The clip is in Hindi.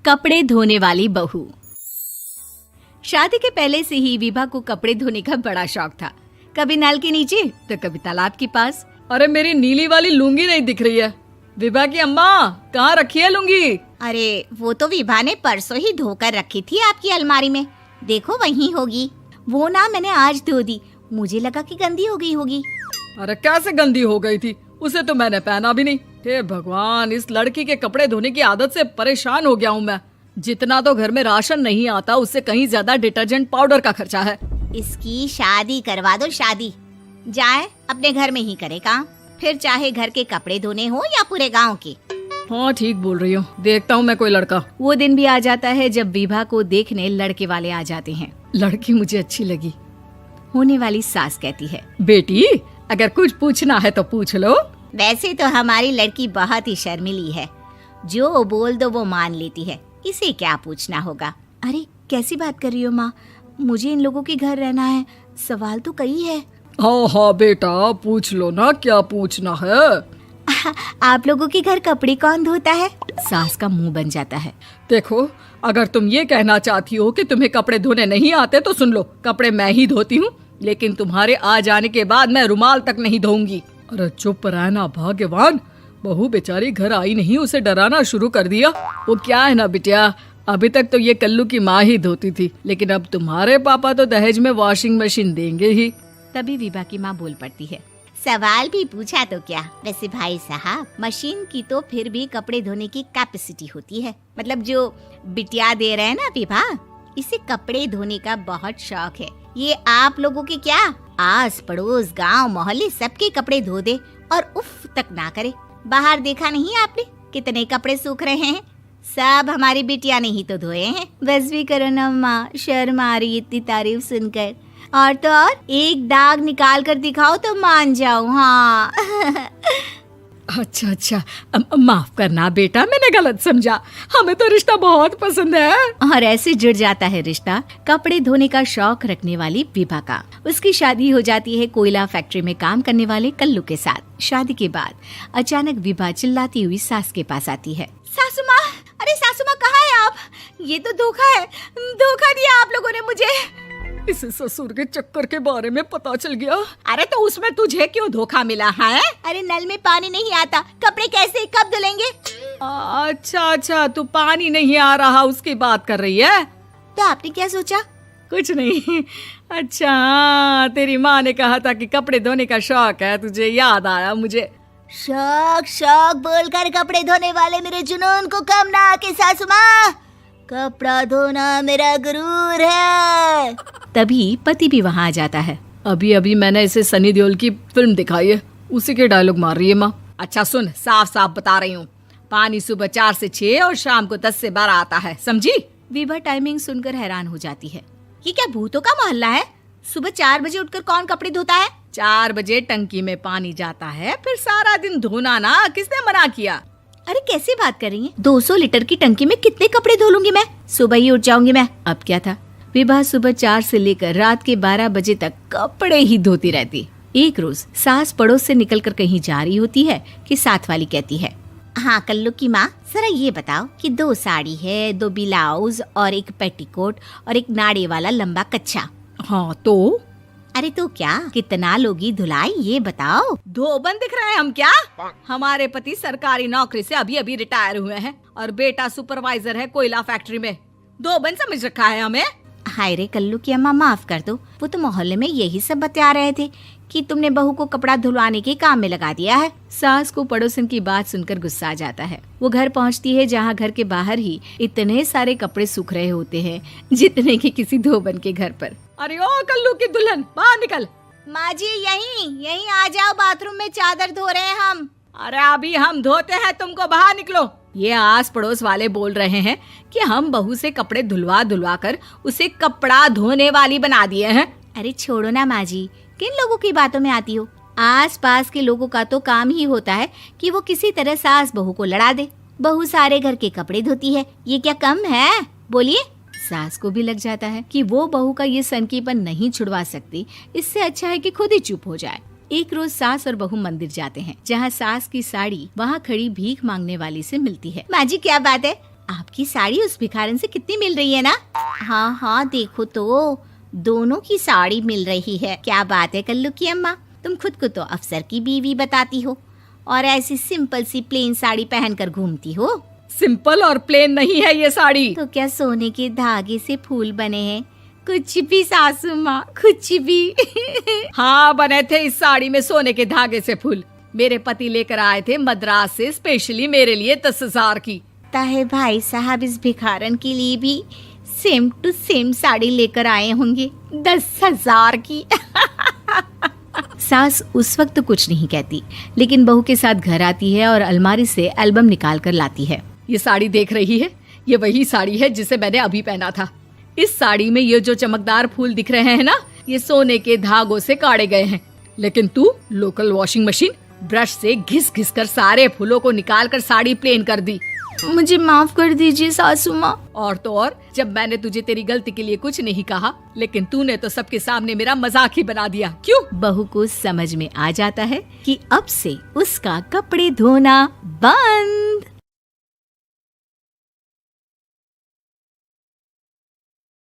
कपड़े धोने वाली बहू। शादी के पहले से ही विभा को कपड़े धोने का बड़ा शौक था। कभी नल के नीचे तो कभी तालाब के पास। अरे मेरी नीली वाली लुंगी नहीं दिख रही है। विभा की अम्मा, कहाँ रखी है लुंगी? अरे वो तो विभा ने परसों ही धोकर रखी थी आपकी अलमारी में, देखो वहीं होगी। वो ना मैंने आज धो दी, मुझे लगा कि गंदी हो गई होगी। अरे कैसे गंदी हो गई थी? उसे तो मैंने पहना भी नहीं। हे भगवान, इस लड़की के कपड़े धोने की आदत से परेशान हो गया हूँ मैं। जितना तो घर में राशन नहीं आता, उससे कहीं ज्यादा डिटर्जेंट पाउडर का खर्चा है। इसकी शादी करवा दो, शादी जाए अपने घर में ही करे काम, फिर चाहे घर के कपड़े धोने हो या पूरे गांव के। हाँ ठीक बोल रही हूँ, देखता हूँ मैं कोई लड़का। वो दिन भी आ जाता है जब विभा को देखने लड़के वाले आ जाते हैं। लड़की मुझे अच्छी लगी। होने वाली सास कहती है, बेटी अगर कुछ पूछना है तो पूछ लो। वैसे तो हमारी लड़की बहुत ही शर्मीली है, जो बोल दो वो मान लेती है, इसे क्या पूछना होगा। अरे कैसी बात कर रही हो माँ, मुझे इन लोगों के घर रहना है, सवाल तो कई है। हाँ हाँ बेटा, पूछ लो ना, क्या पूछना है। आप लोगों के घर कपड़े कौन धोता है? सास का मुंह बन जाता है। देखो, अगर तुम ये कहना चाहती हो कि तुम्हें कपड़े धोने नहीं आते तो सुन लो, कपड़े मैं ही धोती हूँ, लेकिन तुम्हारे आ जाने के बाद मैं रुमाल तक नहीं धोऊंगी। अरे चुप रहना भाग्यवान, बहू बेचारी घर आई नहीं, उसे डराना शुरू कर दिया। वो क्या है ना बिटिया, अभी तक तो ये कल्लू की माँ ही धोती थी, लेकिन अब तुम्हारे पापा तो दहेज में वॉशिंग मशीन देंगे ही। तभी विभा की माँ बोल पड़ती है, सवाल भी पूछा तो क्या। वैसे भाई साहब, मशीन की तो फिर भी कपड़े धोने की कैपेसिटी होती है। मतलब जो बिटिया दे रहे हैं ना विभा, इसे कपड़े धोने का बहुत शौक है। ये आप लोगों के क्या, आस पड़ोस गांव मोहल्ले सबके कपड़े धो दे और उफ तक ना करे। बाहर देखा नहीं आपने कितने कपड़े सूख रहे हैं? सब हमारी बिटिया ने ही तो धोए हैं। बस भी करो ना माँ, शर्म आ रही इतनी तारीफ सुनकर। और तो और एक दाग निकाल कर दिखाओ तो मान जाऊं। हाँ अच्छा, माफ करना बेटा, मैंने गलत समझा। हमें तो रिश्ता बहुत पसंद है। और ऐसे जुड़ जाता है रिश्ता कपड़े धोने का शौक रखने वाली विभा का। उसकी शादी हो जाती है कोयला फैक्ट्री में काम करने वाले कल्लू के साथ। शादी के बाद अचानक विभा चिल्लाती हुई सास के पास आती है। सासू माँ, अरे सासू माँ कहाँ है आप? ये तो धोखा है, धोखा दिया आप लोगों ने मुझे। इसे ससुर के चक्कर के बारे में पता चल गया। अरे तो उसमें तुझे क्यों धोखा मिला है? अरे नल में पानी नहीं आता, कपड़े कैसे कब धुलेंगे? अच्छा, तू पानी नहीं आ रहा उसकी बात कर रही है। तो आपने क्या सोचा? कुछ नहीं। अच्छा, तेरी माँ ने कहा था कि कपड़े धोने का शौक है तुझे, याद आया मुझे। शौक बोलकर कपड़े धोने वाले मेरे जुनून को कम ना आके सासू माँ, कपड़ा धोना मेरा गुरूर है। तभी पति भी वहाँ आ जाता है। अभी मैंने इसे सनी देओल की फिल्म दिखाई है, उसी के डायलॉग मार रही है माँ। अच्छा सुन, साफ साफ बता रही हूँ, पानी सुबह 4 से 6 और शाम को 10 से 12 आता है, समझी? विभा टाइमिंग सुनकर हैरान हो जाती है। ये क्या भूतों का मोहल्ला है? सुबह 4 बजे उठकर कौन कपड़े धोता है? 4 बजे टंकी में पानी जाता है, फिर सारा दिन धोना ना, किसने मना किया? अरे कैसी बात कर रही हैं? 200 लीटर की टंकी में कितने कपड़े धो लूंगी मैं? सुबह ही उठ जाऊंगी मैं। अब क्या था, विभा सुबह 4 से लेकर रात के 12 बजे तक कपड़े ही धोती रहती। एक रोज सास पड़ोस से निकलकर कहीं जा रही होती है कि साथ वाली कहती है, हाँ कल्लू की माँ, जरा ये बताओ कि 2 साड़ी है, 2 ब्लाउज और एक पेटीकोट और एक नाड़े वाला लंबा कच्छा। हाँ तो? अरे तो क्या, कितना लोगी धुलाई ये बताओ। धोबन दिख रहे हैं हम क्या? हमारे पति सरकारी नौकरी से अभी रिटायर हुए हैं और बेटा सुपरवाइजर है कोयला फैक्ट्री में। धोबन समझ रखा है हमें? हाय रे कल्लू की अम्मा, माफ कर दो, वो तो मोहल्ले में यही सब बता रहे थे कि तुमने बहू को कपड़ा धुलवाने के काम में लगा दिया है। सास को पड़ोसन की बात सुनकर गुस्सा आ जाता है। वो घर पहुंचती है जहां घर के बाहर ही इतने सारे कपड़े सूख रहे होते हैं जितने कि किसी धोबन के घर पर। अरे ओ कल्लू की दुल्हन, बाहर निकल। माँ जी यहीं आ जाओ, बाथरूम में चादर धो रहे हैं हम। अरे अभी हम धोते हैं, तुमको बाहर निकलो। ये आस पड़ोस वाले बोल रहे हैं कि हम बहू से कपड़े धुलवा कर उसे कपड़ा धोने वाली बना दिए हैं। अरे छोड़ो ना माँ जी, किन लोगों की बातों में आती हो? आस पास के लोगों का तो काम ही होता है कि वो किसी तरह सास बहू को लड़ा दे। बहू सारे घर के कपड़े धोती है, ये क्या कम है? बोलिए। सास को भी लग जाता है कि वो बहू का ये सनकीपन नहीं छुड़वा सकती, इससे अच्छा है कि खुद ही चुप हो जाए। एक रोज सास और बहू मंदिर जाते हैं, जहाँ सास की साड़ी वहाँ खड़ी भीख मांगने वाली से मिलती है। माँ जी क्या बात है, आपकी साड़ी उस भिखारन से कितनी मिल रही है ना? हाँ हाँ, देखो तो दोनों की साड़ी मिल रही है। क्या बात है कल्लू की अम्मा, तुम खुद को तो अफसर की बीवी बताती हो और ऐसी सिंपल सी प्लेन साड़ी पहनकर घूमती हो। सिंपल और प्लेन नहीं है ये साड़ी। तो क्या सोने के धागे से फूल बने हैं? कुछ भी सासू माँ, कुछ भी। हाँ, बने थे इस साड़ी में सोने के धागे से फूल। मेरे पति लेकर आए थे मद्रास से स्पेशली मेरे लिए 10,000 की। ताहे भाई साहब इस भिखारन के लिए भी सेम टू सेम साड़ी लेकर आए होंगे 10,000 की। सास उस वक्त तो कुछ नहीं कहती, लेकिन बहू के साथ घर आती है और अलमारी से एल्बम निकाल कर लाती है। ये साड़ी देख रही है, ये वही साड़ी है जिसे मैंने अभी पहना था। इस साड़ी में ये जो चमकदार फूल दिख रहे हैं ना, ये सोने के धागों से काढ़े गए हैं। लेकिन तू लोकल वॉशिंग मशीन ब्रश से घिस घिस कर सारे फूलों को निकाल कर साड़ी प्लेन कर दी। मुझे माफ कर दीजिए सासू माँ। और तो और, जब मैंने तुझे तेरी गलती के लिए कुछ नहीं कहा, लेकिन तूने तो सबके सामने मेरा मजाक ही बना दिया। क्यों? बहू को समझ में आ जाता है कि अब से उसका कपड़े धोना बंद।